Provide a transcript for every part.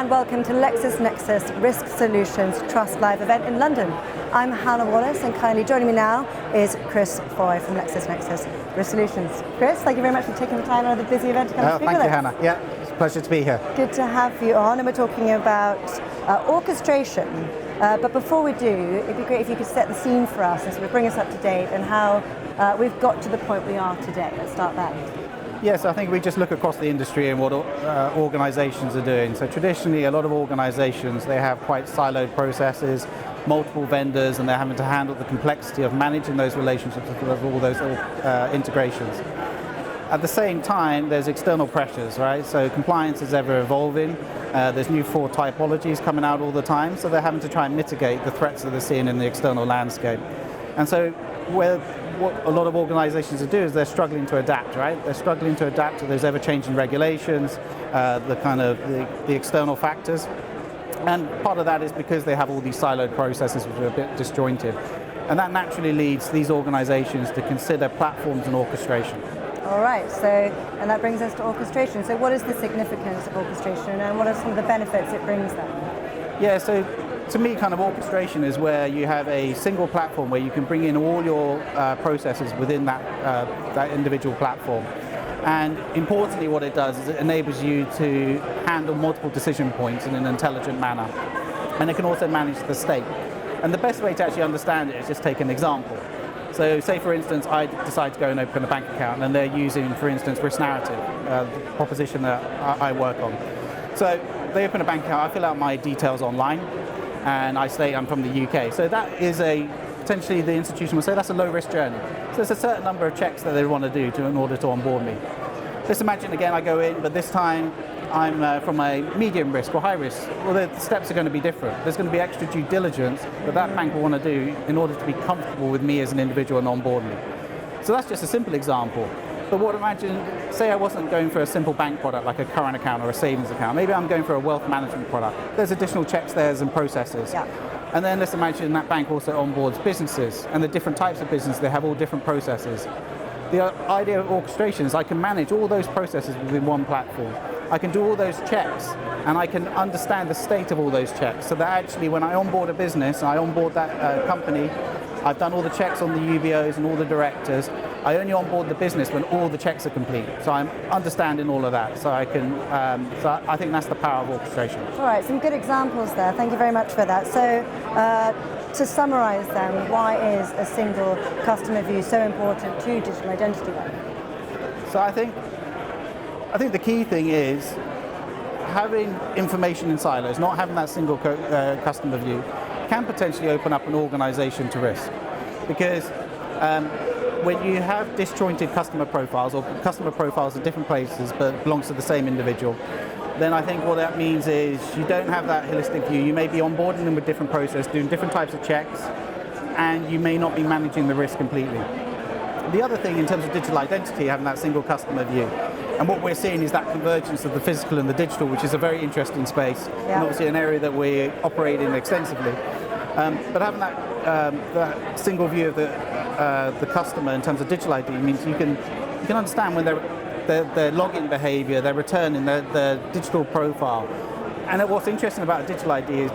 and welcome to LexisNexis Risk Solutions Trust Live event in London. I'm Hannah Wallace, and kindly joining me now is Chris Foye from LexisNexis Risk Solutions. Chris, thank you very much for taking the time out of the busy event to come and speak with us. Thank you, Hannah. Yeah, it's a pleasure to be here. Good to have you on, and we're talking about orchestration. But before we do, it'd be great if you could set the scene for us and sort of bring us up to date and how we've got to the point we are today. Let's start there. Yes, I think we just look across the industry and what organizations are doing. So traditionally, a lot of organizations, they have quite siloed processes, multiple vendors, and they're having to handle the complexity of managing those relationships with all those integrations. At the same time, there's external pressures, right? So compliance is ever evolving. There's new fraud typologies coming out all the time, so they're having to try and mitigate the threats that they're seeing in the external landscape. And so what a lot of organizations are doing is they're struggling to adapt, right? They're struggling to adapt to those ever-changing regulations, the external factors. And part of that is because they have all these siloed processes which are a bit disjointed. And that naturally leads these organizations to consider platforms and orchestration. All right, and that brings us to orchestration. So what is the significance of orchestration, and what are some of the benefits it brings them? Yeah, so to me, kind of orchestration is where you have a single platform where you can bring in all your processes within that individual platform. And importantly, what it does is it enables you to handle multiple decision points in an intelligent manner. And it can also manage the state. And the best way to actually understand it is just take an example. So say, for instance, I decide to go and open a bank account, and they're using, for instance, risk narrative, the proposition that I work on. So they open a bank account, I fill out my details online, and I say I'm from the UK. So that is potentially the institution will say that's a low-risk journey. So there's a certain number of checks that they want to do in order to onboard me. Let's imagine, again, I go in, but this time I'm from a medium risk or high risk. Well, the steps are going to be different. There's going to be extra due diligence that bank will want to do in order to be comfortable with me as an individual and onboard me. So that's just a simple example. But say I wasn't going for a simple bank product like a current account or a savings account. Maybe I'm going for a wealth management product. There's additional checks there and processes. Yeah. And then let's imagine that bank also onboards businesses, and the different types of business, they have all different processes. The idea of orchestration is I can manage all those processes within one platform. I can do all those checks, and I can understand the state of all those checks, so that actually when I onboard a business, I onboard that company, I've done all the checks on the UBOs and all the directors. I only onboard the business when all the checks are complete. So I'm understanding all of that. So I think that's the power of orchestration. All right, some good examples there. Thank you very much for that. So to summarize then, why is a single customer view so important to digital identity then? So I think the key thing is having information in silos, not having that single customer view, can potentially open up an organization to risk. Because when you have disjointed customer profiles, or customer profiles at different places but belongs to the same individual, then I think what that means is you don't have that holistic view. You may be onboarding them with different processes, doing different types of checks, and you may not be managing the risk completely. The other thing in terms of digital identity, having that single customer view, and what we're seeing is that convergence of the physical and the digital, which is a very interesting space, and obviously an area that we operate in extensively. But having that single view of the customer in terms of digital ID means you can understand when their login behavior, their return in their digital profile. And what's interesting about digital ID is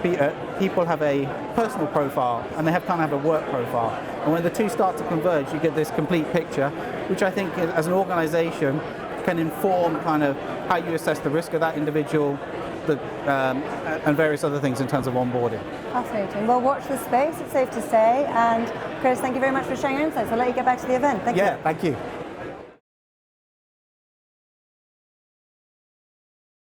people have a personal profile and they have a work profile. And when the two start to converge, you get this complete picture, which I think as an organization can inform how you assess the risk of that individual, and various other things in terms of onboarding. Fascinating. Well, watch the space, it's safe to say. And Chris, thank you very much for sharing your insights. I'll let you get back to the event. Thank you. Thank you.